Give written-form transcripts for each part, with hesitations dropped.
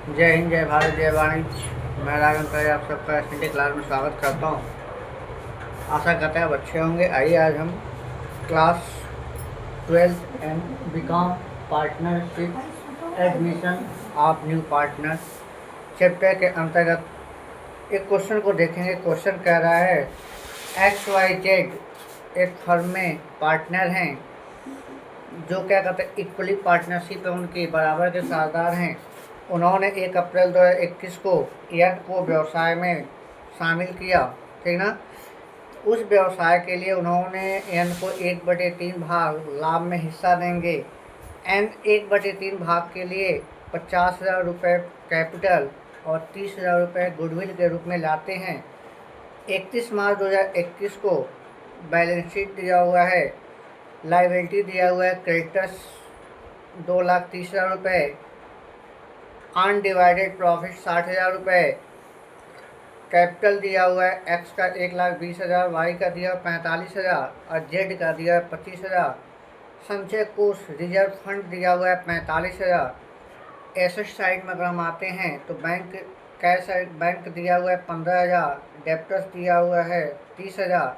जय हिंद, जय भारत, जय वाणिज्य। मैं राघवन करे आप सबका एसएनटी क्लास में स्वागत करता हूँ। आशा करते हैं आप अच्छे होंगे। आइए आज हम class 12 and BCom partnership admission of new partner chapter के अंतर्गत एक क्वेश्चन को देखेंगे। क्वेश्चन कह रहा है XYZ एक फर्म में पार्टनर हैं जो क्या कहते हैं इक्वली पार्टनरशिप है, उनके बराबर के साझेदार हैं। उन्होंने 1 अप्रैल 2021 को एन को व्यवसाय में शामिल किया, ठीक ना। उस व्यवसाय के लिए उन्होंने एन को 1/3 भाग लाभ में हिस्सा देंगे। एन 1/3 भाग के लिए 50,000 रुपये कैपिटल और 30,000 रुपये गुडविल के रूप में लाते हैं। 31 मार्च 2021 को बैलेंस शीट दिया हुआ है। लाइबिलिटी दिया हुआ है क्रेडिटर्स 2,30,000 रुपये, अनडिवाइडेड प्रॉफिट 60,000 रुपये, कैपिटल दिया हुआ है एक्स का 1,20,000, वाई का दिया हुआ 45,000 और जेड का दिया है 25,000। संचय कोष रिजर्व फंड दिया हुआ है 45,000। एसेट साइड में अगर हम आते हैं तो बैंक कैश बैंक दिया हुआ है 15,000, डेप्टर्स दिया हुआ है 30,000,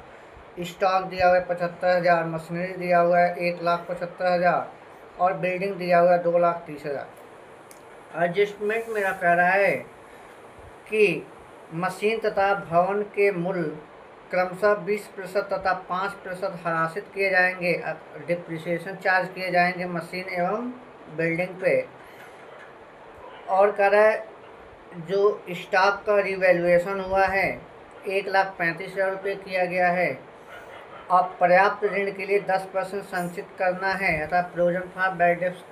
स्टॉक दिया हुआ है 75,000, मशीनरी दिया हुआ है 1,75,000 और बिल्डिंग दिया हुआ है 2,30,000। एडजस्टमेंट मेरा कह रहा है कि मशीन तथा भवन के मूल्य क्रमशः 20% तथा 5% हरासित किए जाएंगे। डिप्रिसिएशन चार्ज किए जाएंगे मशीन एवं बिल्डिंग पे। और कह रहा है जो स्टॉक का रिवैल्यूएशन हुआ है 1,35,000 रुपये किया गया है। अब पर्याप्त ऋण के लिए 10% संचित करना है अतः प्रोविजन फॉर बैड डेब्ट्स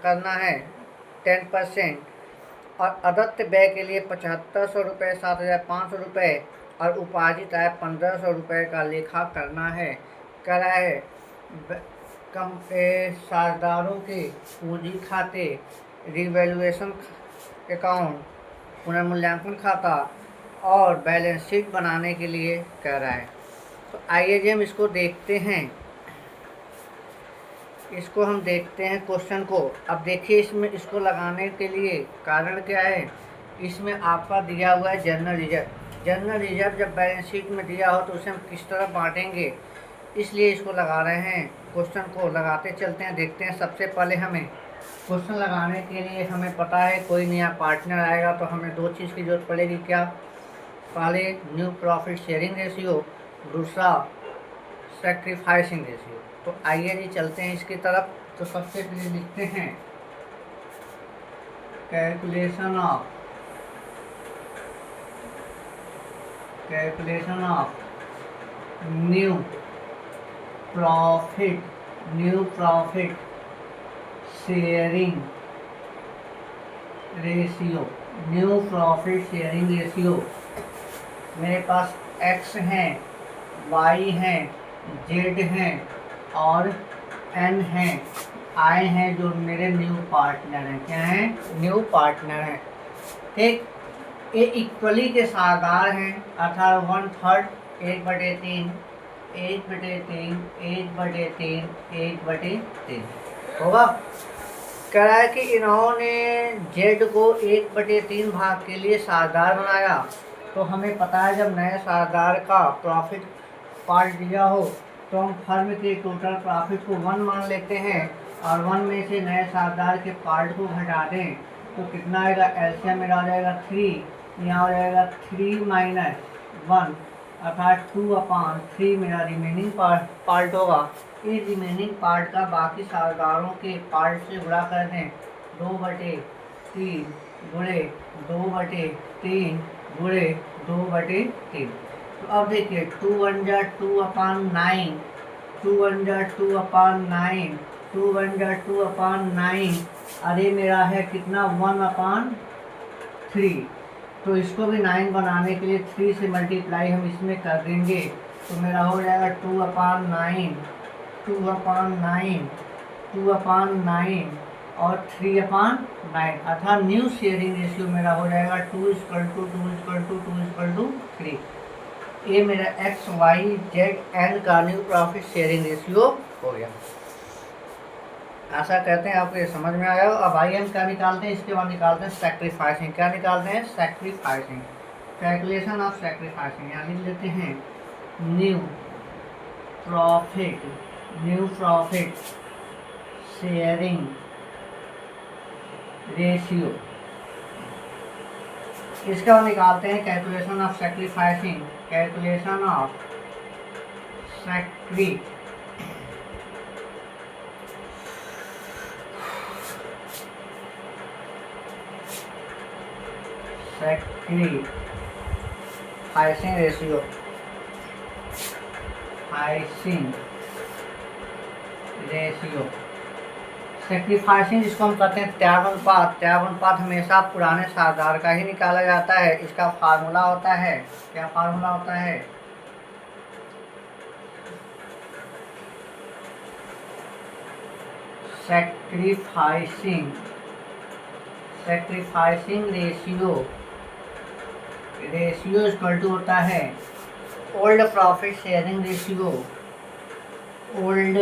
करना है 10%। और अदत्त व्यय के लिए 7,500 रुपये, 7,500 रुपये और उपार्जित आय 1,500 रुपये का लेखा करना है। कह रहा है कम साझेदारों के पूंजी खाते, रिवैल्यूएशन अकाउंट, पुनर्मूल्यांकन खाता और बैलेंस शीट बनाने के लिए कह रहा है। तो आइए जी हम इसको देखते हैं। इसको हम देखते हैं क्वेश्चन को। अब देखिए इसमें इसको लगाने के लिए कारण क्या है। इसमें आपका दिया हुआ है जनरल रिजर्व। जनरल रिजर्व जब बैलेंस शीट में दिया हो तो उसे हम किस तरह बांटेंगे, इसलिए इसको लगा रहे हैं। क्वेश्चन को लगाते चलते हैं, देखते हैं। सबसे पहले हमें क्वेश्चन लगाने के लिए हमें पता है कोई नया पार्टनर आएगा तो हमें 2 चीज़ की जरूरत पड़ेगी। क्या? पहले न्यू प्रॉफिट शेयरिंग रेशियो, दूसरा सैक्रिफाइसिंग रेशियो। तो आइए जी चलते हैं इसकी तरफ। तो सबसे पहले लिखते हैं calculation of new profit sharing ratio. New profit sharing ratio मेरे पास एक्स हैं, वाई हैं, जेड हैं और एन हैं, आई हैं जो मेरे न्यू पार्टनर हैं। क्या हैं? न्यू पार्टनर हैं। ठीक, ये इक्वली के साझेदार हैं अर्थात 1/3, 1/3, 1/3, 1/3, 1/3 होगा। कह रहा है कि इन्होंने जेड को 1/3 भाग के लिए साझेदार बनाया। तो हमें पता है जब नए साझेदार का प्रॉफिट पार्ट दिया हो तो हम फर्म के टोटल प्रॉफिट को 1 मान लेते हैं और 1 में से नए साझेदार के पार्ट को घटा दें तो कितना आएगा? एलसीएम मेरा आ जाएगा 3। यहाँ हो जाएगा 3 - 1 अर्थात 2/3 मेरा रिमेनिंग पार्ट होगा। इस रिमेनिंग पार्ट का बाकी साझेदारों के पार्ट से गुणा कर दें। 2/3 गुणे 2/3 गुणे 2/3। तो अब देखिए 2 × 1 = 2/9, 2 × 1 = 2/9, 2 × 1 = 2/9। अरे मेरा है कितना? 1/3। तो इसको भी 9 बनाने के लिए 3 से मल्टीप्लाई हम इसमें कर देंगे तो मेरा हो जाएगा 2/9, 2/9, 2/9 और 3/9 अर्थात न्यू शेयरिंग रेशियो मेरा हो जाएगा 2:2:2:2:3। ये मेरा एक्स वाई जेड एन का न्यू प्रॉफिट शेयरिंग रेशियो हो गया। आशा करते हैं आपको ये समझ में आया। अब आइए हम क्या निकालते हैं, इसके बाद निकालते हैं सैक्रिफाइसिंग। क्या निकालते हैं? सैक्रिफाइसिंग। Calculation of sacrificing. यहाँ लिख देते हैं न्यू प्रॉफिट शेयरिंग रेशियो। इसका बाद निकालते हैं calculation of sacrificing. Calculation of sacrificing ratio. Sacrificing जिसको हम कहते हैं त्याग अनुपात। त्याग अनुपात हमेशा पुराने साधार का ही निकाला जाता है। इसका फार्मूला होता है, क्या फार्मूला होता है? सैक्रिफाइसिंग रेशियो इक्वल टू होता है old profit sharing ratio. Old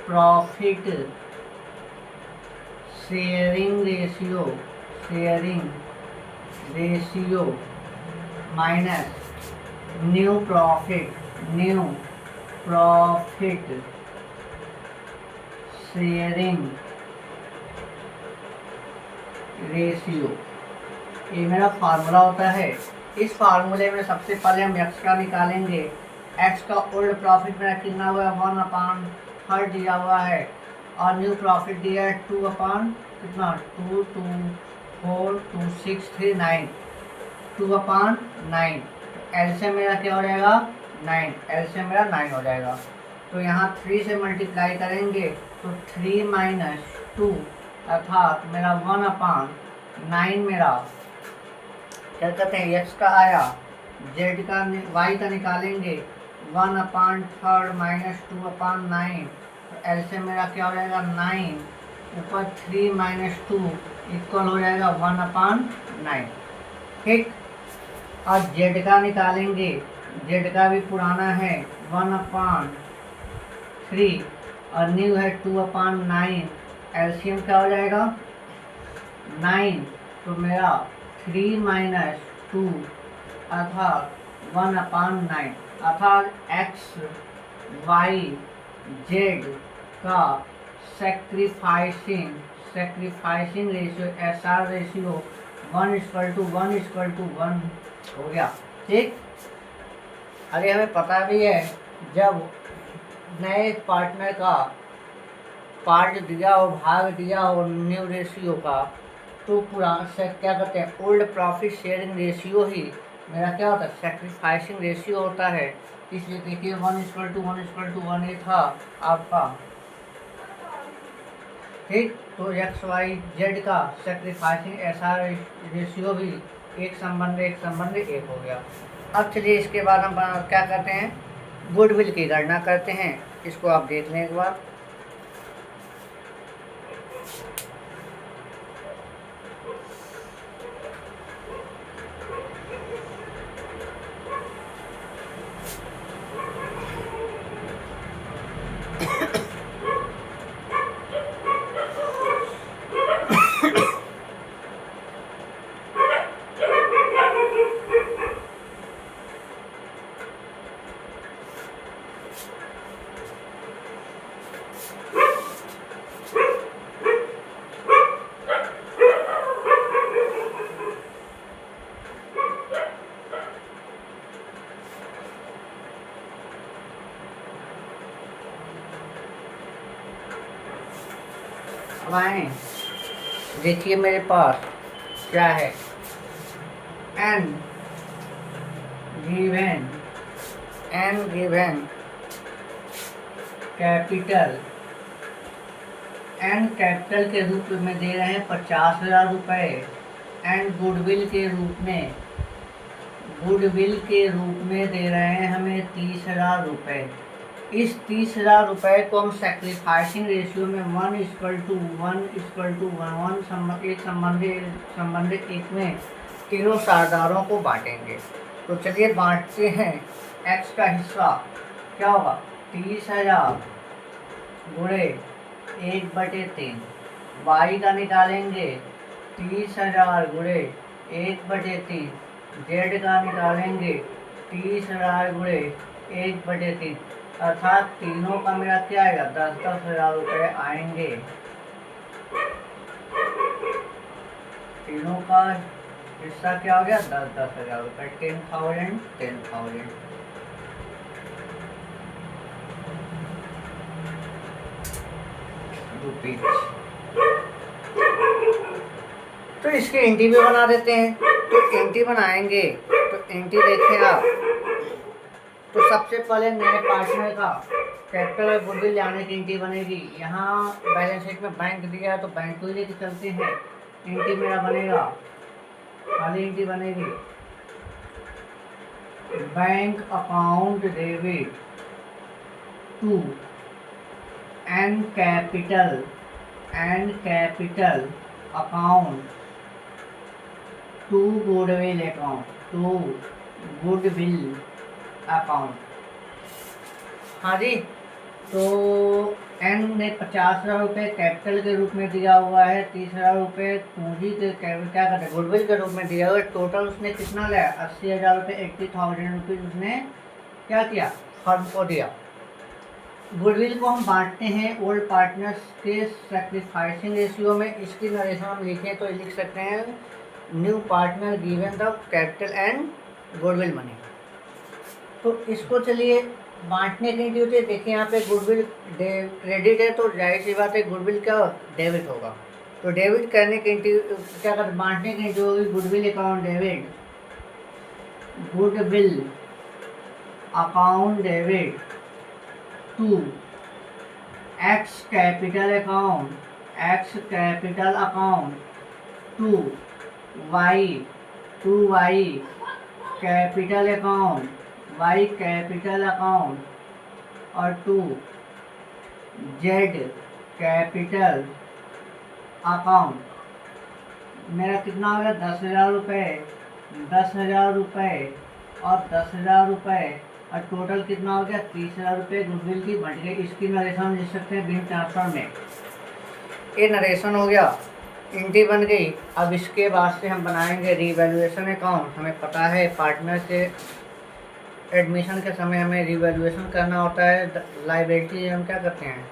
profit sharing ratio minus new profit sharing ratio. ये मेरा फार्मूला होता है। इस फार्मूले में सबसे पहले हम एक्स का निकालेंगे। एक्स का ओल्ड प्रॉफिट मेरा कितना हुआ है? 1/100 दिया हुआ है और न्यू प्रॉफिट दिया है 2/, कितना? 2 2 4 2 6 3 9, 2/9। एल से मेरा क्या हो जाएगा? 9। एल से मेरा 9 हो जाएगा। तो यहाँ 3 से मल्टीप्लाई करेंगे तो 3 - 2 अर्थात मेरा 1/9 मेरा क्या कहते हैं एक्स का आया। जेड का वाई का निकालेंगे 1/3 - 2/9। तो एल से मेरा क्या हो जाएगा? 9 ऊपर 3 - 2 इक्वल हो जाएगा 1/9। ठीक। और जेड का निकालेंगे। जेड का भी पुराना है 1/3 और न्यू है 2/9। एलसीएम क्या हो जाएगा? 9। तो मेरा 3 - 2 अर्थात 1/9 अर्थात एक्स वाई जेड का सैक्रिफाइसिंग रेशियो SR रेशियो 1:1 हो गया। ठीक। अरे हमें पता भी है जब नए पार्टनर का पार्ट दिया हो, भाग दिया हो न्यू रेशियो का, तो पुराना से क्या कहते हैं ओल्ड प्रॉफिट शेयरिंग रेशियो ही मेरा क्या होता है? सैक्रिफाइसिंग रेशियो होता है। इसलिए देखिए 1:1 ये था आपका। ठीक। तो एक्स वाई जेड का सैक्रिफाइसिंग SR रेशियो भी एक संबंध एक हो गया। अब चलिए इसके बाद हम क्या करते हैं? गुडविल की गणना करते हैं। इसको आप देख लें एक बार। अब आए देखिए मेरे पास क्या है? N given capital. N capital के रूप में दे रहे हैं 50,000 रुपये। एंड गुडविल के रूप में दे रहे हैं हमें 30,000 रुपये। इस 30,000 रुपये को हम सैक्रिफाइसिंग रेशियो में 1:1 संबंधित एक में तीनों साझेदारों को बांटेंगे। तो चलिए बांटते हैं। एक्स का हिस्सा क्या होगा? 30,000 गुणे 1/3। वाई का निकालेंगे 30,000 गुणे 1/3। जेड का निकालेंगे 30,000 गुणे 1/3, अर्थात तीनों का मेरा क्या आएगा, 10,000 रुपये आएंगे। तीनों का हिस्सा क्या हो गया, 10,000 रुपये, 10,000 रुपीज। तो इसके एंटी भी बना देते हैं। तो एंटी बनाएंगे तो एंटी देखें आप, तो सबसे पहले नए पार्टनर का कैपिटल और गुडविल लाने की एंटी बनेगी। यहाँ बैलेंस शीट में बैंक दिया है तो बैंक को ही लेके चलते हैं। एंटी मेरा बनेगा, खाली एंटी बनेगी bank account debit to N capital account to goodwill account. हाँ जी, तो एन ने 50,000 रुपये कैपिटल के रूप में दिया हुआ है, 30,000 रुपये पूंजी के क्या कहते हैं गुडविल के रूप में दिया हुआ है। टोटल उसने कितना लिया, 80,000 रुपये, 80,000 रुपीज़ उसने क्या किया, फर्म को दिया। गुडविल को हम बांटते हैं ओल्ड पार्टनर्स के सैक्रिफाइसिंग रेशियो में। इसकी नरेशन हम लिखें तो लिख सकते हैं new partner given the capital and goodwill money. तो इसको चलिए बांटने की एंट्री होती है। देखिए यहाँ पे गुडविल क्रेडिट है तो जाहिर सी बात है गुडविल क्या डेबिट होगा। तो डेबिट करने की एंट्री क्या करते, बांटने की एंट्री होगी goodwill account debit, goodwill account debit to X capital account to Y capital account और टू जेड कैपिटल अकाउंट। मेरा कितना हो गया, 10,000 रुपये, 10,000 रुपये और 10,000 रुपये, और टोटल कितना हो गया, 30,000 रुपये गुडविल की बट गई। इसकी नरेशन लिख सकते हैं बिन ट्रांसफर में। ये नरेशन हो गया, एंट्री बन गई। अब इसके बाद से हम बनाएंगे रीवैल्यूएशन अकाउंट। हमें पता है पार्टनर से एडमिशन के समय हमें रिवैल्यूएशन करना होता है, लायबिलिटी हम क्या करते हैं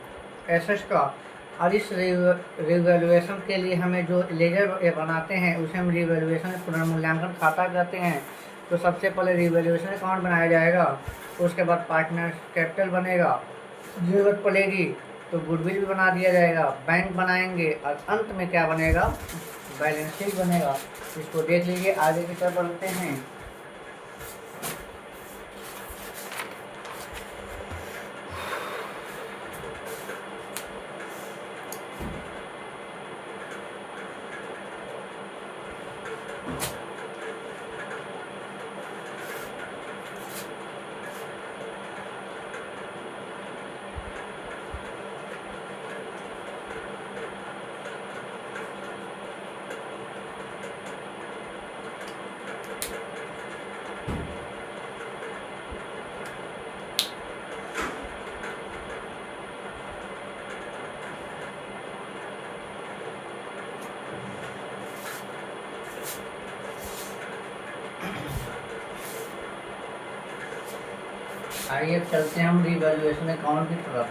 एसेट्स का, और इस रिवैल्यूएशन के लिए हमें जो लेजर बनाते हैं उसे हम रिवैल्यूएशन पुनर्मूल्यांकन खाता कहते हैं। तो सबसे पहले रिवैल्यूएशन अकाउंट बनाया जाएगा, उसके बाद पार्टनर कैपिटल बनेगा, जरूरत पड़ेगी तो गुडविल भी बना दिया जाएगा, बैंक बनाएंगे और अंत में क्या बनेगा, बैलेंस शीट बनेगा। इसको देख लीजिए, आगे की तरफ बढ़ते हैं। आइए चलते हैं हम रिवैल्यूएशन अकाउंट की तरफ।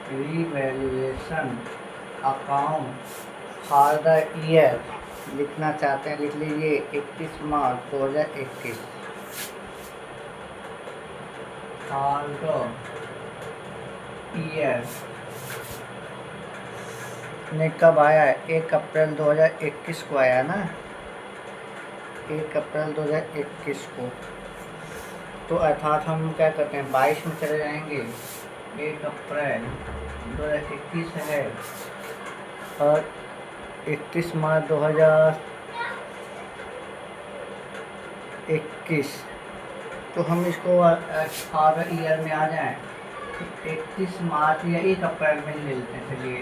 Revaluation account for the year लिखना चाहते हैं, लिख लीजिए 31 मार्च 2021 फॉर द ईयर ने कब आया, 1 अप्रैल 2021 को आया ना, 1 अप्रैल 2021 को। तो अर्थात हम क्या करते हैं 22 में चले जाएंगे, 1 अप्रैल 2021 है और 31 मार्च 2021 21, तो हम इसको अगर ईयर में आ जाएं 31 मार्च या 1 अप्रैल में ही ले लेते हैं। चलिए,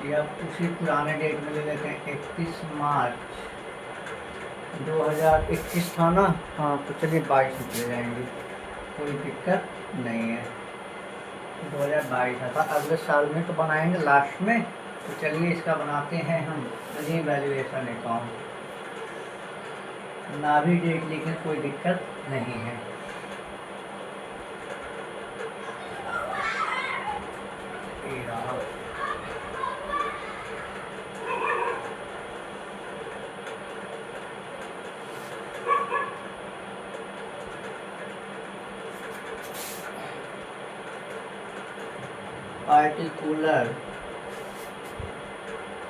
या उसी पुराने डेट में ले लेते हैं 31 मार्च 2021 था ना। हाँ, तो चलिए 22 में चले जाएंगे, कोई दिक्कत नहीं है। 2022 था, अगले साल में तो बनाएंगे लास्ट में। तो चलिए इसका बनाते हैं हम रीवैल्यूएशन अकाउंट। ना भी डेट लिखें कोई दिक्कत नहीं है। पार्टिकुलर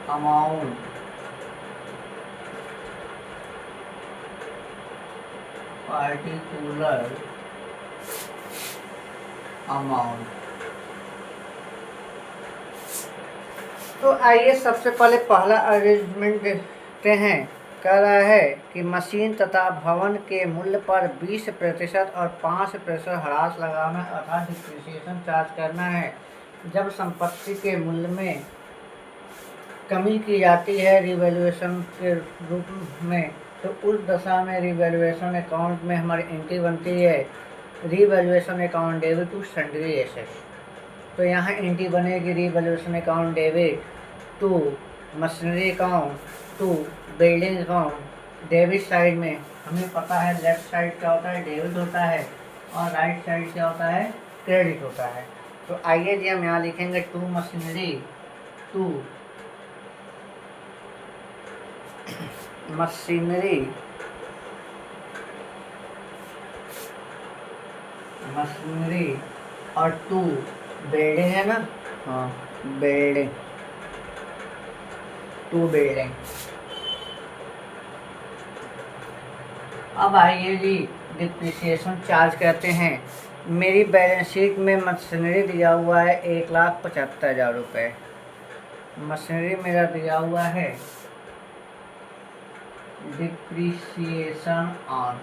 अमाउंट तो आइए सबसे पहले पहला अरेंजमेंट देखते हैं। कह रहा है कि मशीन तथा भवन के मूल्य पर 20% और 5% ह्रास लगाना अर्थात डिप्रिसिएशन चार्ज करना है। जब संपत्ति के मूल्य में कमी की जाती है रिवैल्यूएशन के रूप में, तो उस दशा में रिवैल्यूएशन अकाउंट में हमारी एंट्री बनती है revaluation account debit to sundry assets. तो यहाँ एंट्री बनेगी revaluation account debit to machinery account to building account. Debit side में हमें पता है लेफ्ट साइड क्या होता है, डेबिट होता है, और राइट साइड क्या होता है, क्रेडिट होता है। तो आइए जी हम यहाँ लिखेंगे टू मशीनरी और टू बिल्डिंग है ना, हाँ बिल्डिंग, टू बिल्डिंग। अब आइए जी डिप्रिसिएशन चार्ज करते हैं। मेरी बैलेंस शीट में मशीनरी दिया हुआ है 1,75,000 रुपये। मशीनरी मेरा दिया हुआ है, डिप्रिसिएशन ऑन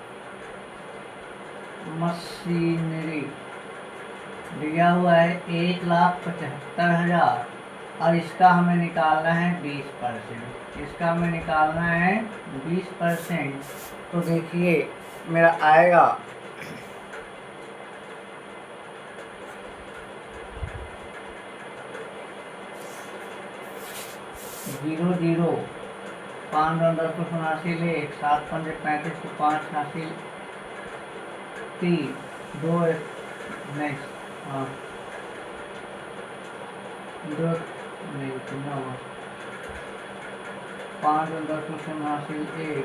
मशीनरी दिया हुआ है 1,75,000 और इसका हमें निकालना है 20%। इसका हमें निकालना है 20%। तो देखिए मेरा आएगा 00 5 10 को 87 ले 7 5 35 को 5 88 3 2 नहीं, हाँ 2 नहीं कितना हुआ 5 10 को 87 1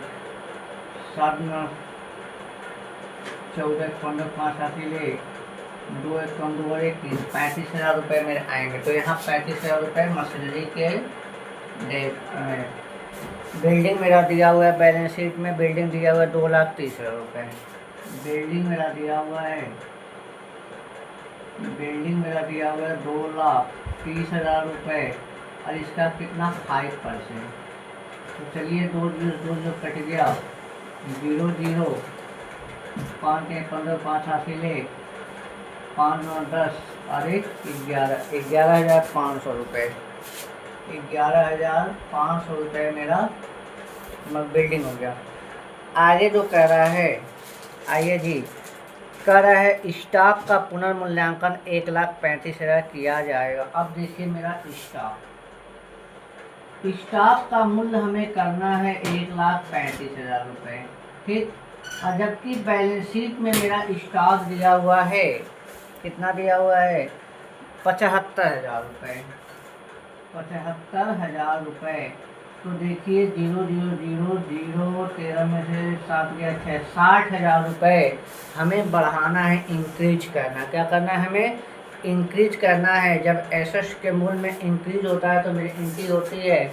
7 9 14 15 5 88 ले 2 1 कम 2 1 3 35,000 रुपये मेरे आएंगे। तो यहाँ 35,000 रुपये मशीनरी के बिल्डिंग मेरा दिया हुआ है बैलेंस शीट में। बिल्डिंग दिया हुआ है 2,30,000 रुपये। बिल्डिंग मेरा दिया हुआ है 2,30,000 रुपये और इसका कितना 5%। तो चलिए 2 जो कट गया 00 5 15 5 88 ले 5 9 10 और 11,500 रुपये। 11,500 रुपये मेरा बिल्डिंग हो गया। आगे जो कह रहा है, आइए जी, कह रहा है स्टॉक का पुनर्मूल्यांकन 1,35,000 किया जाएगा। अब देखिए मेरा स्टॉक का मूल्य हमें करना है 1,35,000 रुपये, ठीक। और जबकि बैलेंस शीट में मेरा स्टॉक दिया हुआ है, कितना दिया हुआ है 75,000 रुपये। 75,000 रुपये। तो देखिए 0 0 0 0 13 में से 7 गया 6, 60,000 रुपये हमें बढ़ाना है, इंक्रीज करना। क्या करना है हमें? इंक्रीज करना है। जब एसेट्स के मूल्य में इंक्रीज होता है तो मेरी एंट्री होती है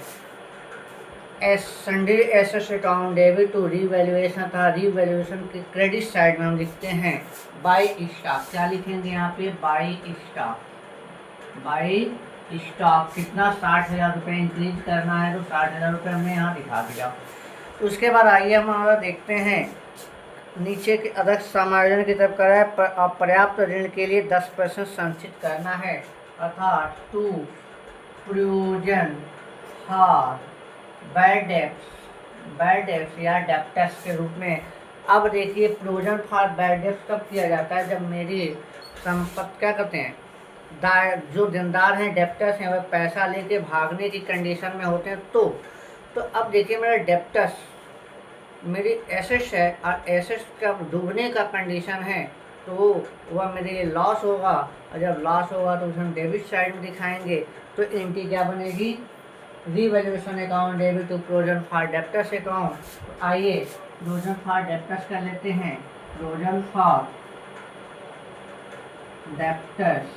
sundry assets account debit to revaluation था। रीवैल्यूएशन के क्रेडिट साइड में हम लिखते हैं बाई स्टॉक। क्या लिखेंगे यहाँ पे? By stock. कितना? 60,000 रुपये इंक्रीज करना है, तो 60,000 रुपये हमने यहाँ दिखा दिया। उसके बाद आइए हमारा देखते हैं नीचे के अध्यक्ष समायोजन की तरफ कर रहा है। पर्याप्त ऋण के लिए 10% संचित करना है, अर्थात to provision for bad debts या डेप्टर्स के रूप में। अब देखिए प्रोविजन फॉर बैड डेब्ट्स कब किया जाता है, जब मेरी संपत्ति क्या करते हैं, जो देनदार हैं डेप्टर्स हैं वह पैसा लेके भागने की कंडीशन में होते हैं। तो अब देखिए मेरा डेप्टर्स मेरी एसेट्स है और एसेट्स का डूबने का कंडीशन है, तो वह मेरे लिए लॉस होगा, और जब लॉस होगा तो उसे हम डेबिट साइड में दिखाएंगे। तो इनकी क्या बनेगी, revaluation account debit to provision for debtors account. तो आइए प्रोविजन फॉर डेप्टर्स कर लेते हैं, प्रोविजन फॉर डेप्टर्स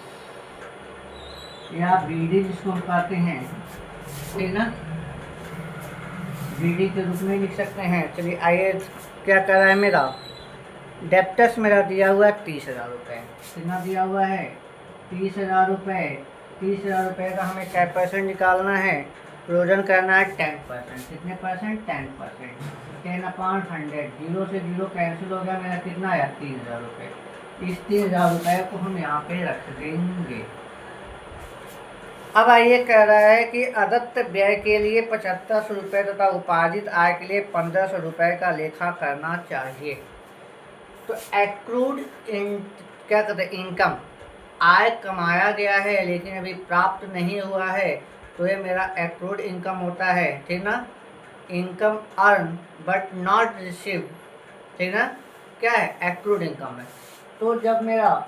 या बीडी जिसको हम कहते हैं, ठीक ना, बीडी के रूप में लिख सकते हैं। चलिए आइए क्या कर रहा है, मेरा डेप्टर्स मेरा दिया हुआ है 30,000 रुपये। कितना दिया हुआ है, 30,000 रुपये। 30,000 रुपये का हमें क्या परसेंट निकालना है, प्रोविजन करना है 10%। कितने परसेंट, 10%। 10/100, 0 से 0 कैंसिल हो गया, मेरा कितना आया 30,000 रुपये। इस 30,000 रुपये को हम यहाँ पे रख देंगे। अब आइए कह रहा है कि अदत्त व्यय के लिए 7500 रुपये तथा उपार्जित आय के लिए 1500 रुपये का लेखा करना चाहिए। तो एक्रूड क्या कहते हैं, इनकम, आय कमाया गया है लेकिन अभी प्राप्त नहीं हुआ है, तो ये मेरा एक्रूड इनकम होता है, ठीक ना। Income earn but not receive, ठीक ना, क्या है, एक्रूड इनकम है। तो जब मेरा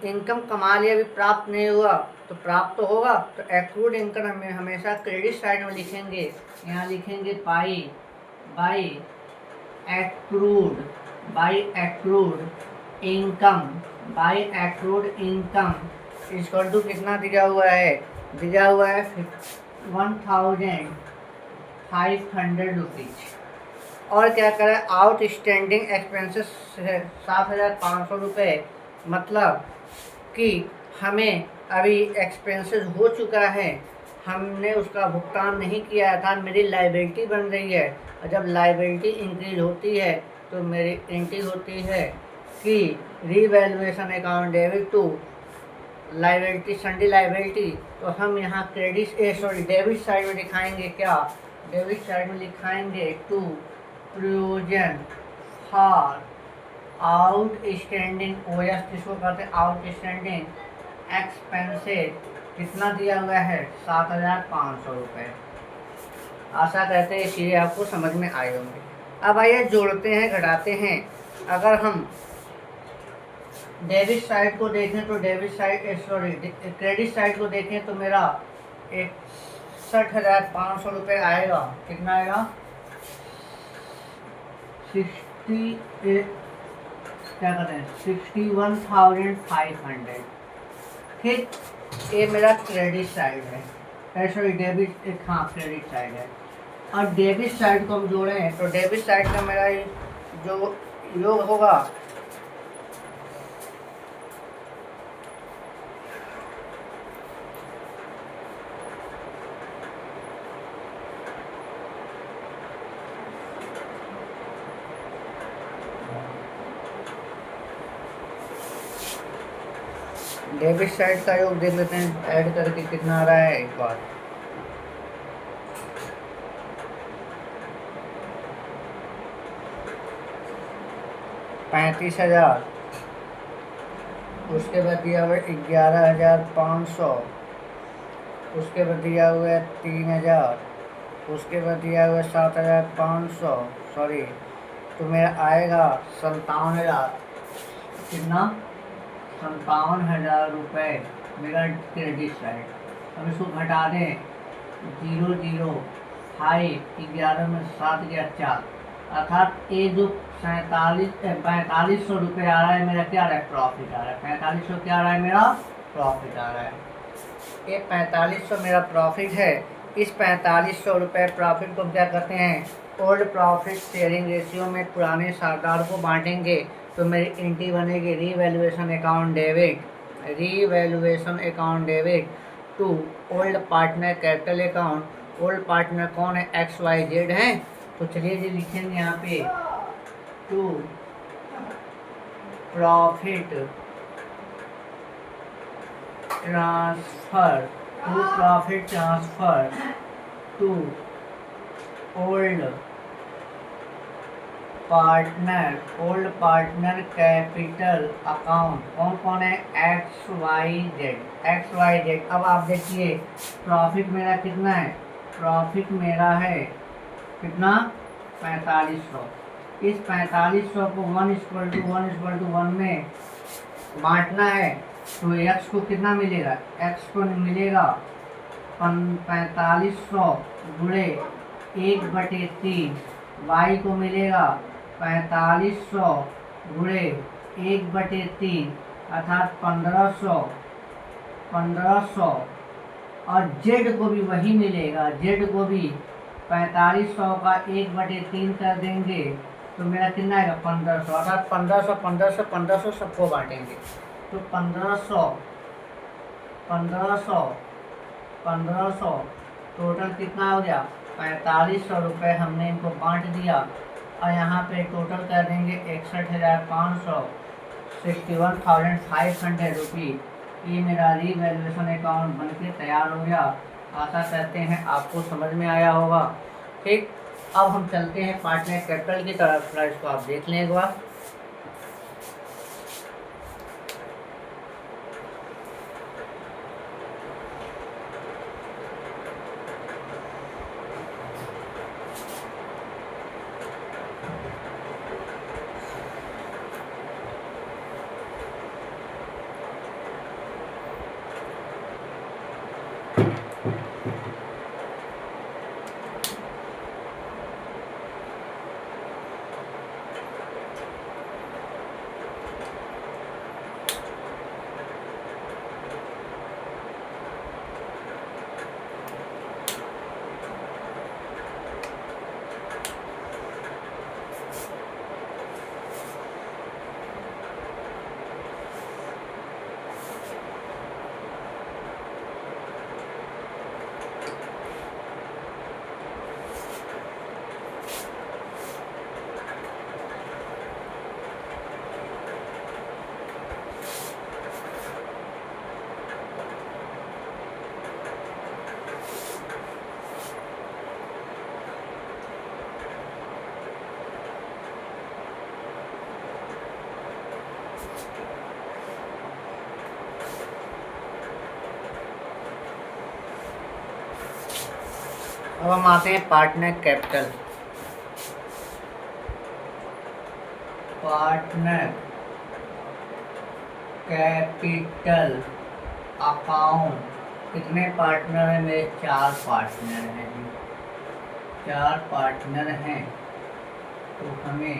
इनकम कमा लिया अभी प्राप्त नहीं हुआ, तो प्राप्त तो होगा, तो एक्रूड इनकम हमें हमेशा क्रेडिट साइड में लिखेंगे। यहाँ लिखेंगे बाई एक्रूड इनकम इसको टू कितना दिया हुआ है, 1,500 रुपीज। और क्या करें, आउटस्टैंडिंग एक्सपेंसेस 7,500 रुपये, मतलब कि हमें अभी एक्सपेंसेस हो चुका है, हमने उसका भुगतान नहीं किया था, मेरी लायबिलिटी बन रही है। और जब लायबिलिटी इंक्रीज होती है तो मेरी एंट्री होती है कि revaluation account debit to liability, sundry liability. तो हम यहाँ डेबिट साइड में दिखाएंगे, क्या डेबिट साइड में लिखाएंगे to provision for outstanding OS, जिसको कहते हैं आउटस्टैंडिंग एक्सपेंसेस। कितना दिया हुआ है, 7,500 रुपये। आशा करते हैं ये चीज़ें आपको समझ में आए होंगे। अब आइए जोड़ते हैं, घटाते हैं। अगर हम डेबिट साइड को देखें तो क्रेडिट साइड को देखें तो मेरा 61,500 रुपये आएगा। कितना आएगा, 61,500। ठीक, ये मेरा क्रेडिट साइड है, डेबिट, क्रेडिट साइड है। और डेबिट साइड को हम जोड़ें तो डेबिट साइड का मेरा जो योग होगा, डेबिट साइड का योग देख लेते हैं ऐड करके कितना आ रहा है एक बार। $35,000, उसके बाद दिया हुआ 11,500, उसके बाद दिया हुआ है 3,000, उसके बाद दिया हुआ है 7,500, सॉरी, तो मेरा आएगा 57,000। कितना, 57,000 रुपये मेरा क्रेडिट साइड। अब इसको घटा दें, 0 0 5, 11 में 7 गया 4, अर्थात ये जो 4500 रुपये आ रहा है मेरा, क्या आ रहा है, प्रॉफिट आ रहा है। 4500 क्या आ रहा है, मेरा प्रॉफिट आ रहा है। ये 4500 मेरा प्रॉफिट है। इस 4500 रुपये प्रॉफिट को क्या करते हैं, ओल्ड प्रॉफिट शेयरिंग रेशियो में पुराने साझेदार को बांटेंगे। तो मेरी एंट्री बनेगी revaluation account debit to old partner capital account. Old partner कौन है, XYZ है, तो चलिए जी लिखेंगे यहाँ पे to profit transfer to old partner capital account. कौन कौन है? XYZ। अब आप देखिए प्रॉफिट मेरा कितना है? प्रॉफिट मेरा है कितना? 4500। इस 4500 को 1:1 में बांटना है तो x को कितना मिलेगा? x को मिलेगा 4500 गुणे 1/3। y को मिलेगा 4500 गुणे 1/3 अर्थात 1500। और z को भी वही मिलेगा, z को भी 4500 का 1/3 कर देंगे तो मेरा कितना आएगा? 1500। अर्थात 1500 सबको बांटेंगे तो 1500 टोटल कितना हो गया? 4500 रुपये हमने इनको बांट दिया और यहाँ पे टोटल कर देंगे 61,500 61,500 रुपये। ये मेरा रीवैल्यूएशन अकाउंट बनके तैयार हो गया। आशा करते हैं आपको समझ में आया होगा। ठीक, अब हम चलते हैं पार्टनर कैपिटल की तरफ। इसको आप देख लें एक बार। अब हम आते हैं partner capital. Partner capital account. कितने पार्टनर हैं मेरे? 4 पार्टनर हैं जी, 4 पार्टनर हैं। तो हमें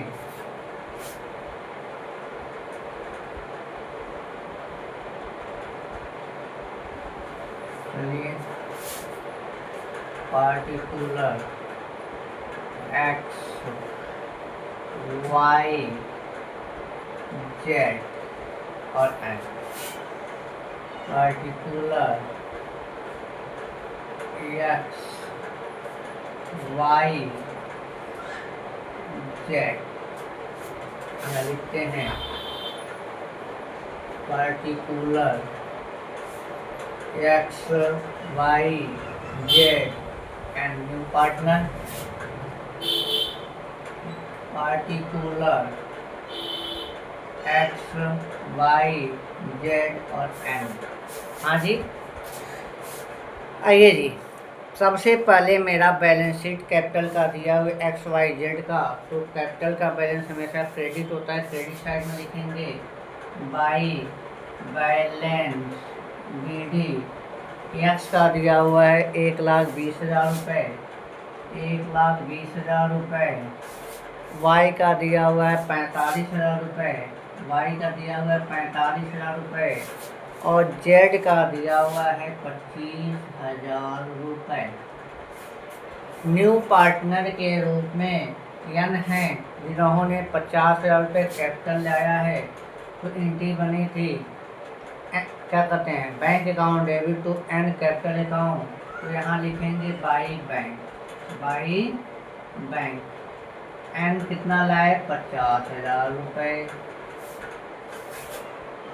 चलिए पार्टिकुलर X Y Z और N। Particular X Y Z यहाँ लिखते हैं particular X Y Z and new partner particular X Y Z और N। हाँ जी, आइए जी। सबसे पहले मेरा बैलेंस शीट कैपिटल का दिया हुआ एक्स वाई जेड का। तो कैपिटल का बैलेंस हमेशा क्रेडिट होता है, क्रेडिट साइड में लिखेंगे बाई बैलेंस BD। एक्स का दिया हुआ है 1,20,000 रुपये, 1,20,000 रुपये। वाई का दिया हुआ है 45,000 रुपये, वाई का दिया हुआ है 45,000 रुपये। और जेड का दिया हुआ है 25,000 रुपये। न्यू पार्टनर के रूप में यन है जिन्होंने 50,000 रुपये कैपिटल लाया है। तो एंट्री बनी थी क्या कहते हैं bank account debit to and capital account. तो यहाँ लिखेंगे by bank, by bank. N कितना लाए? 50,000 रुपये।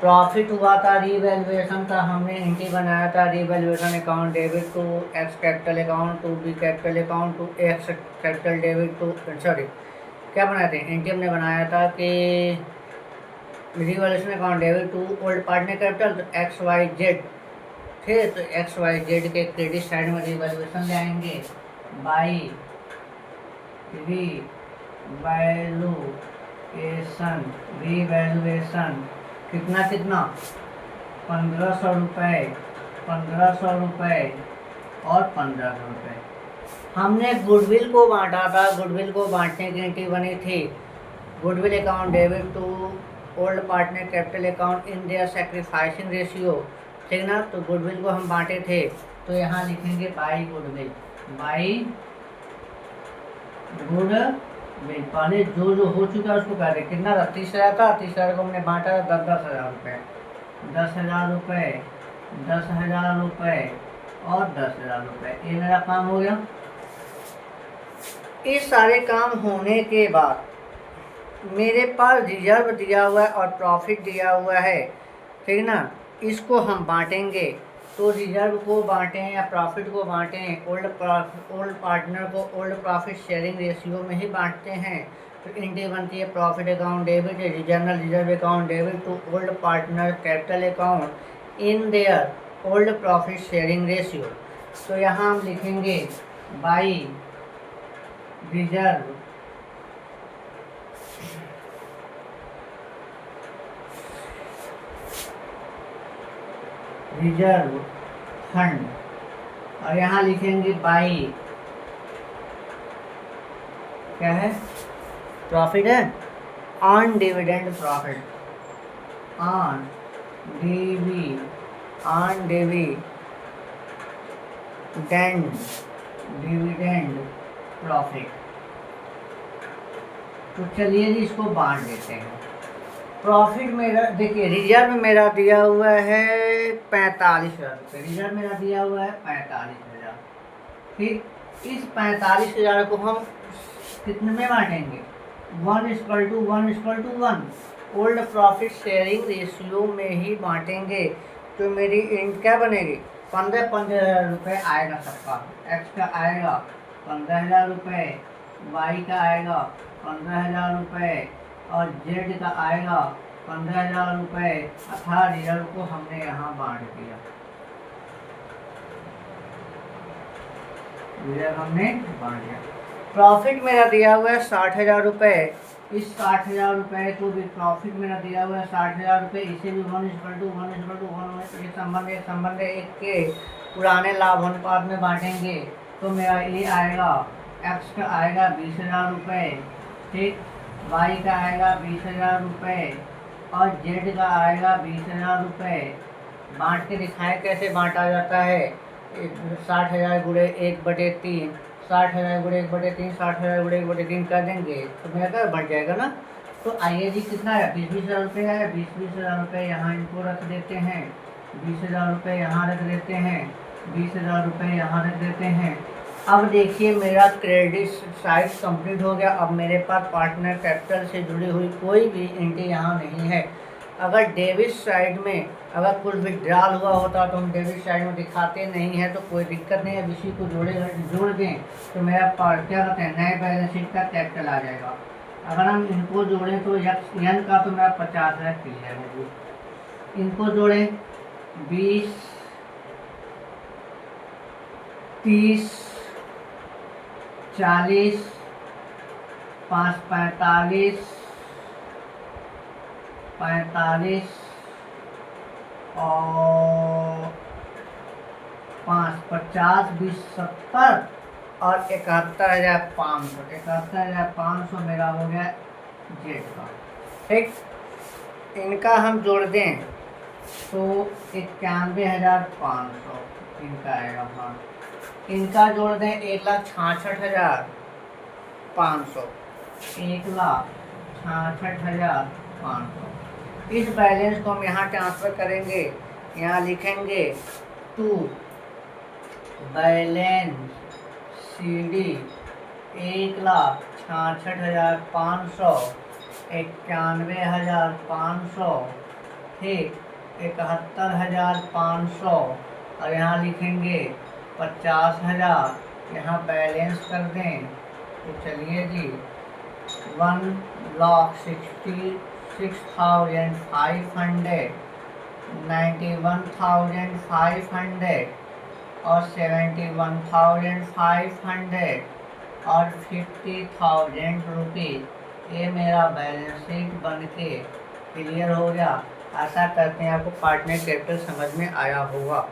प्रॉफिट हुआ था रीवैल्यूएशन का, हमने एंट्री बनाया था revaluation account debit to X capital account to B capital account to X capital debit to, sorry क्या बनाए थे, एंट्री हमने बनाया था कि revolution account debit to old partner capital तो एक्स वाई जेड थे, तो एक्स वाई जेड के क्रेडिट साइड में रिवॉल्यूशन ले आएंगे बाई रिवैल्यूएशन कितना 1500 रुपये, 1500 रुपये और 1500 रुपये। हमने गुडविल को बांटा था, गुडविल को बांटने की एंट्री बनी थी goodwill account debit to old partner capital account in their sacrificing ratio, ठीक ना। तो गुडविल को हम बांटे थे, तो यहाँ लिखेंगे बाई गुडविल, बाई गुडविल। पहले जो हो चुका है उसको कह रहे कितना था, 30,000 था, 30,000 को हमने बांटा था 10,000 रुपये, 10,000 रुपये, 10,000 रुपये और 10,000 रुपये। ये मेरा काम हो गया। ये सारे काम होने के बाद मेरे पास रिजर्व दिया हुआ है और प्रॉफिट दिया हुआ है, ठीक ना। इसको हम बांटेंगे, तो रिजर्व को बांटें या प्रॉफिट को बांटें, ओल्ड पार्टनर को ओल्ड प्रॉफिट शेयरिंग रेशियो में ही बांटते हैं। तो एंट्री बनती है profit account debit regional reserve account debit to old partner capital account in their old profit sharing ratio. तो यहाँ हम लिखेंगे बाई रिजर्व फंड, और यहाँ लिखेंगे बाई क्या है, प्रॉफिट है, on dividend profit, on dividend profit. तो चलिए जी इसको बांट देते हैं। प्रॉफिट मेरा देखिए, रिजर्व मेरा दिया हुआ है 45,000 रुपये, रिजर्व मेरा दिया हुआ है 45,000। ठीक, इस 45,000 को हम कितने में बांटेंगे, 1:1:1 ओल्ड प्रॉफिट शेयरिंग रेशियो में ही बांटेंगे। तो मेरी इंट क्या बनेगी, 15,000 रुपये आएगा सबका। एक्स का आएगा 15,000 रुपये, वाई का आएगा 15,000 रुपये और जेड का आएगा 15,000 रुपये। अर्थात रिजर्व को हमने यहाँ बांट दिया, रिजर्व हमने बांट दिया। प्रॉफिट मेरा दिया हुआ है 60,000 रुपये, इस 60,000 रुपये को भी प्रॉफिट मेरा दिया हुआ है 60,000 रुपये, इसे भी 1:1:1 एक संबंध एक के पुराने लाभ अनुपात में बांटेंगे। तो मेरा ये आएगा, एक्स का आएगा 20,000 रुपये, ठीक, वाई का आएगा 20,000 रुपये और जेड का आएगा 20,000 रुपये। बांट के दिखाएं कैसे बांटा जाता है, 60,000 गुणे 1/3, 60,000 गुणे 1/3, 60,000 गुणे 1/3 कर देंगे तो मेरा क्या बढ़ जाएगा ना। तो आइए जी कितना है, 20,000 रुपये है, 20,000 रुपये यहाँ इनको रख देते हैं, 20,000 रुपये यहाँ रख देते हैं, 20,000 रुपये यहाँ रख देते हैं। अब देखिए मेरा क्रेडिट साइड कंप्लीट हो गया। अब मेरे पास पार्टनर कैपिटल से जुड़ी हुई कोई भी एंट्री यहाँ नहीं है। अगर डेबिट साइड में अगर कुछ विड्रॉल हुआ होता तो हम डेबिट साइड में दिखाते नहीं है, तो कोई दिक्कत नहीं है। इसी को जोड़ दें तो मेरा क्या कहते हैं, नए बैलेंस शीट का कैपिटल आ जाएगा। अगर हम इनको जोड़ें तो यन का तो मेरा 50,000 क्लियर है जी। इनको जोड़ें 20, 30, 40, 5 45, 45 और 5 50, 20 70 और 71,500, 71,500 मेरा हो गया जेड का। ठीक, इनका हम जोड़ दें तो 91,500 इनका आएगा। हाँ, इनका जोड़ दें 1,66,500, 1,66,500। इस बैलेंस को हम यहाँ ट्रांसफ़र करेंगे, यहाँ लिखेंगे टू बैलेंस CD 1,66,500, 91,500, ठीक, 71,500 और यहाँ लिखेंगे 50,000, यहाँ बैलेंस कर दें तो चलिए जी 1,66,500, 91,500 और 71,500 और 50,000 रुपीज़, ये मेरा बैलेंस शीट बन के क्लियर हो गया। आशा करते हैं आपको पार्टनर कैपिटल समझ में आया होगा।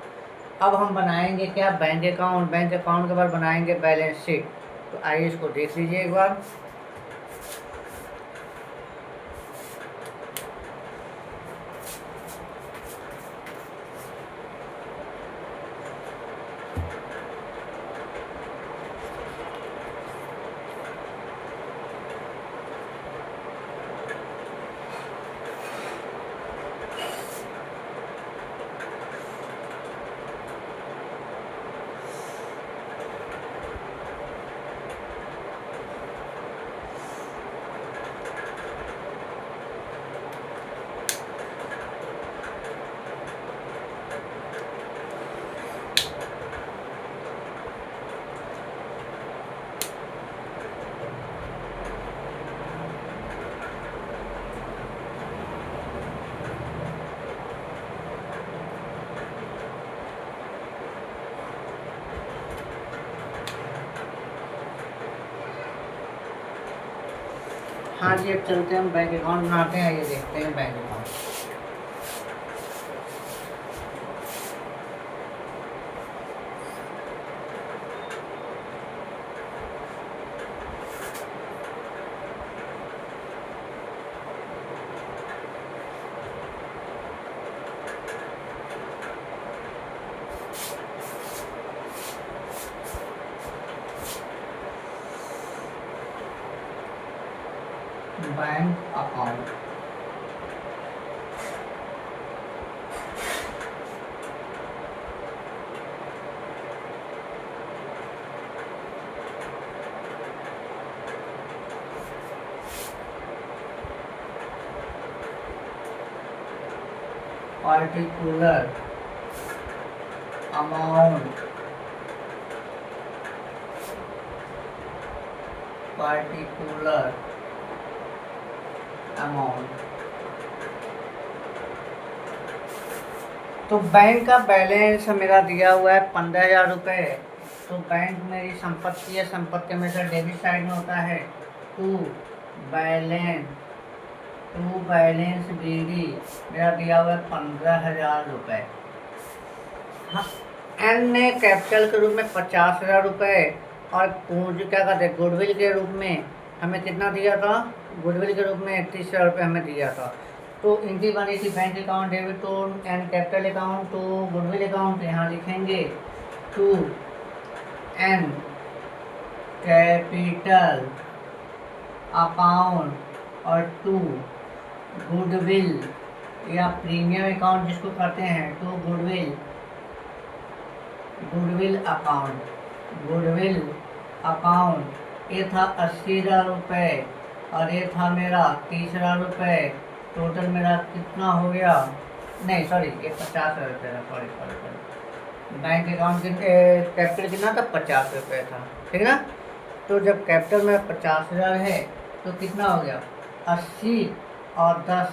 अब हम बनाएंगे क्या, बैंक अकाउंट। बैंक अकाउंट के बाद बनाएंगे बैलेंस शीट। तो आइए इसको देख लीजिए एक बार। हाँ जी, अब चलते हैं, हम बैंक अकाउंट बनाते हैं। ये देखते हैं bank account. Bank account, particular amount, particular amount. तो बैंक का बैलेंस मेरा दिया हुआ है 15,000 रुपये। तो बैंक मेरी संपत्ति है, संपत्ति हमेशा डेबिट साइड में होता है। टू बैलेंस बीडी मेरा दिया हुआ है 15,000 रुपये। हाँ, एन ने कैपिटल के रूप में 50,000 रुपये और पूंजी क्या कहते हैं गुडविल के रूप में हमें कितना दिया था, गुडविल के रूप में 31,000 रुपये हमें दिया था। तो इनकी बनी थी bank account debit to and capital account to goodwill account. यहाँ लिखेंगे टू एन कैपिटल अकाउंट और टू गुडविल या प्रीमियम अकाउंट जिसको कहते हैं, टू गुडविल अकाउंट। ये था 80,000 रुपये और ये था मेरा 30,000 रुपये। टोटल मेरा कितना हो गया, नहीं सॉरी, ये 50,000 रुपये था। सॉरी, बैंक अकाउंट कैपिटल कितना था, 50 रुपये था, ठीक है ना। तो जब कैपिटल में 50,000 है तो कितना हो गया, 80 और 10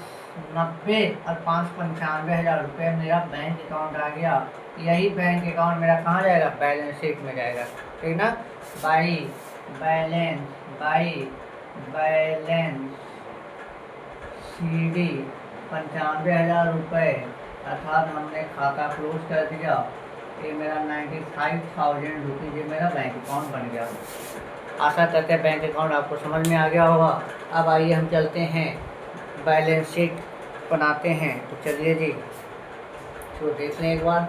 90 और 5 95,000 रुपये मेरा बैंक अकाउंट आ गया। यही बैंक अकाउंट मेरा कहाँ जाएगा, बैलेंस शीट में जाएगा, ठीक ना। बाई बैलेंस CD 95,000 रुपये, अर्थात हमने खाता क्लोज कर दिया। ये मेरा 95,000 रुपीज़ ये मेरा बैंक अकाउंट बन गया। आशा करते हैं बैंक अकाउंट आपको समझ में आ गया होगा। अब आइए हम चलते हैं बैलेंस शीट बनाते हैं। तो चलिए जी, तो देख लें एक बार।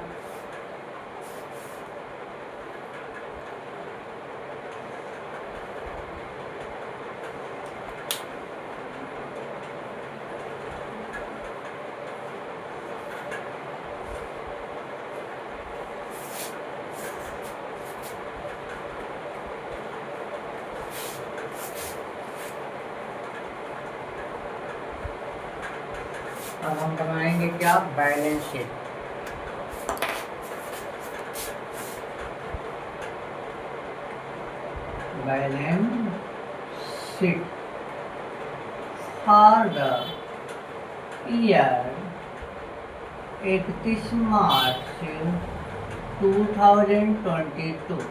अब हम बनाएंगे क्या, balance sheet. Balance sheet for the year 31 मार्च 2022।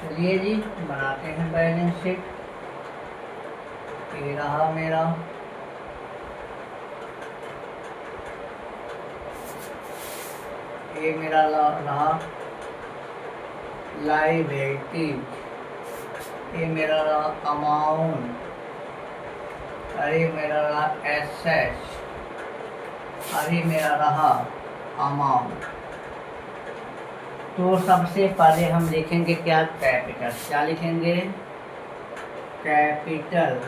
चलिए जी बनाते हैं बैलेंस शीट। ये रहा मेरा रहा लायबिलिटी, ये मेरा रहा अमाउंट, अरे मेरा रहा एसेट्स, अरे मेरा रहा अमाउंट। तो सबसे पहले हम लिखेंगे क्या, कैपिटल। क्या लिखेंगे, capital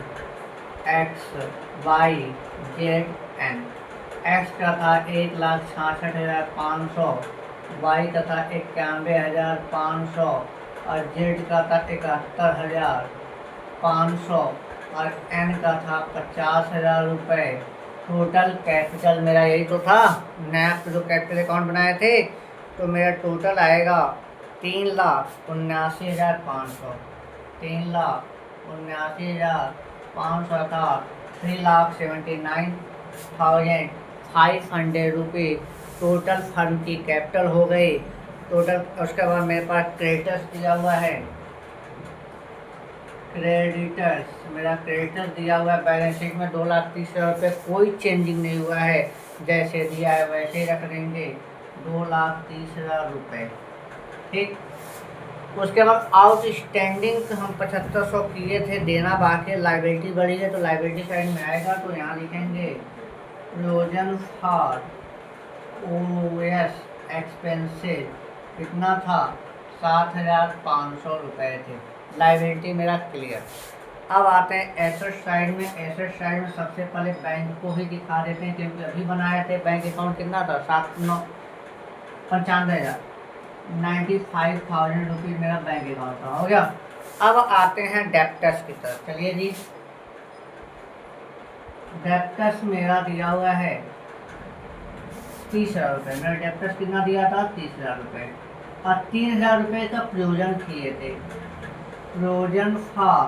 X Y Z N. X का था 1,66,500, वाई का था 91,500 और जेड का था 71,500 और एन का था 50,000 रुपये। टोटल कैपिटल मेरा यही तो था, नया जो कैपिटल अकाउंट बनाए थे, तो मेरा टोटल आएगा 3,79,500। 3,79,500 था 3,79,500 रुपये टोटल फर्म की कैपिटल हो गई टोटल। उसके बाद मेरे पास क्रेडिटर्स दिया हुआ है, क्रेडिटर्स मेरा क्रेडिटर्स दिया हुआ है बैलेंस शीट में 2,30,000 रुपये, कोई चेंजिंग नहीं हुआ है, जैसे दिया है वैसे ही रख देंगे 2,30,000 रुपये। ठीक, उसके बाद आउटस्टैंडिंग हम 7,500 किए थे, देना बाकी, लाइबिलिटी बढ़ी है तो लाइबिलिटी साइड में आएगा, तो यहाँ लिखेंगे प्रोविजन फॉर ओएस एक्सपेंसेस कितना था, 7,500 रुपये थे। लाइबिलिटी मेरा क्लियर। अब आते हैं एसेट साइड में। एसेट साइड में सबसे पहले बैंक को ही दिखा देते हैं, क्योंकि अभी बनाए थे। बैंक अकाउंट कितना था, 95,000, 95,000 रुपीज़ मेरा बैंक अकाउंट था, हो गया। अब आते हैं डेप्टर्स की तरफ। चलिए जी, डेप्टर्स मेरा दिया हुआ है 30,000 रुपये। मेरा डेप्टर्स कितना दिया था, 30,000 रुपये, और 3,000 रुपये का प्रोविजन किए थे, प्रोविजन फॉर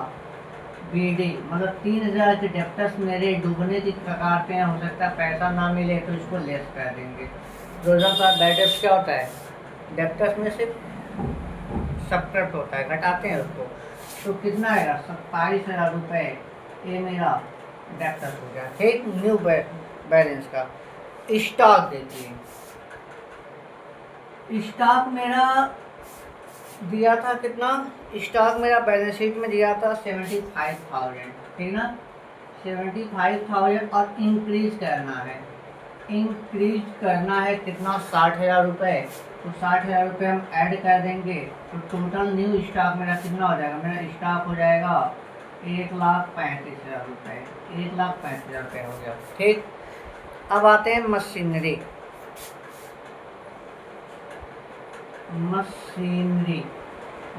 बीडी, मतलब 3,000 के डेप्टर्स मेरे डूबने की कगार पे हैं, हो सकता है पैसा ना मिले तो इसको लेस कर देंगे। प्रोविजन फॉर बैड डेप्ट क्या होता है, डेप्टर्स में से सब्ट्रैक्ट होता है, घटाते हैं उसको, तो कितना आएगा, 27,000 रुपये ये मेरा डेप्टर्स हो गया। ठीक, न्यू बैलेंस का स्टॉक देखिए। स्टॉक मेरा दिया था कितना, स्टॉक मेरा बैलेंस शीट में दिया था 75,000, ठीक ना, 75,000 और इंक्रीज करना है, इंक्रीज करना है कितना, 60,000 रुपये। तो 60,000 रुपये हम ऐड कर देंगे, तो टोटल न्यू स्टॉक मेरा कितना हो जाएगा, मेरा स्टॉक हो जाएगा 1,35,000 रुपये, 1,35,000 रुपये हो गया। ठीक, अब आते हैं मशीनरी।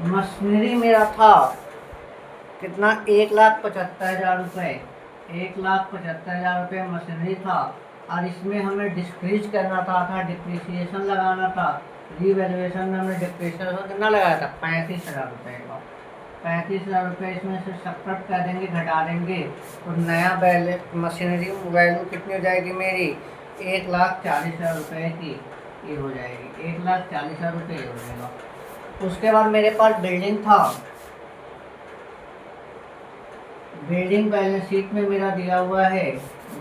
मशीनरी मेरा था कितना, 1,75,000 रुपये, 1,75,000 रुपये मशीनरी था। और इसमें हमें डिस्क्रीज करना था डिप्रिसिएशन लगाना था। रीवैल्यूएशन में हमने डिप्रिसिएशन कितना लगाया था, 35,000 रुपये का। 35,000 रुपये इसमें से सब्ट्रैक्ट कर देंगे, घटा देंगे, तो नया मशीनरी वैल्यू कितनी हो जाएगी मेरी, 1,40,000 रुपये की ये हो जाएगी, 1,40,000 रुपये हो जाएगा। उसके बाद मेरे पास बिल्डिंग था, बिल्डिंग बैलेंस शीट में मेरा दिया हुआ है,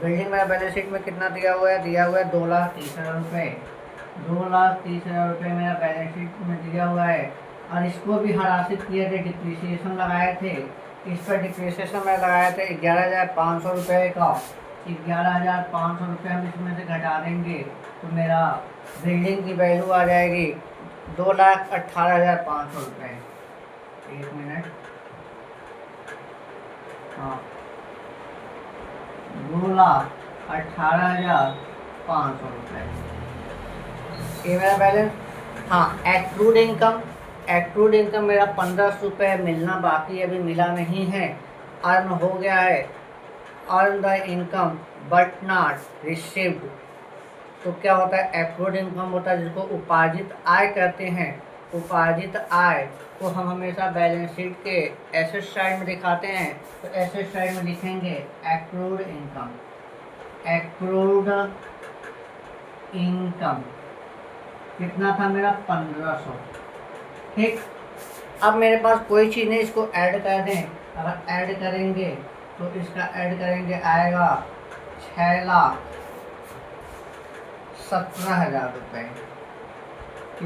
बिल्डिंग मेरा बैलेंस शीट में कितना दिया हुआ है, 2,30,000 रुपये, 2,30,000 रुपये मेरा बैलेंस शीट में दिया हुआ है। और इसको भी हरासित किए थे, डिप्रिसिएशन लगाए थे, इस पर डिप्रिसिएशन में लगाए थे 11,500 रुपये का। 11,500 रुपये हम इसमें से घटा देंगे, तो मेरा बिल्डिंग की वैल्यू आ जाएगी 2,18,500 रुपये। एक मिनट, हाँ, 2,18,500 रुपये ये मेरा बैलेंस। हाँ, एक्रूड इनकम, एक्रूड इनकम मेरा 1,500 रुपये मिलना बाकी, अभी मिला नहीं है, अर्न हो गया है। Earn the income but not received. तो क्या होता है, एक्रूड इनकम होता है जिसको उपार्जित आय कहते हैं। उपार्जित आय को हम हमेशा बैलेंस शीट के एसेट साइड में दिखाते हैं। तो एसेट साइड में लिखेंगे एक्रूड इनकम। एक्रूड इनकम कितना था मेरा, 1500। ठीक, अब मेरे पास कोई चीज़ नहीं, इसको ऐड कर दें। अगर ऐड करेंगे तो इसका ऐड करेंगे आएगा 6,17,000 रुपये।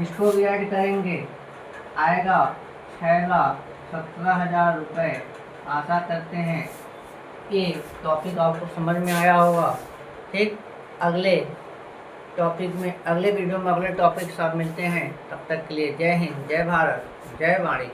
इसको भी ऐड करेंगे आएगा 6,17,000 रुपये। आशा करते हैं ये टॉपिक आपको समझ में आया होगा। ठीक, अगले टॉपिक में, अगले वीडियो में अगले टॉपिक के साथ मिलते हैं। तब तक के लिए जय हिंद, जय भारत, जय वाणिज्य।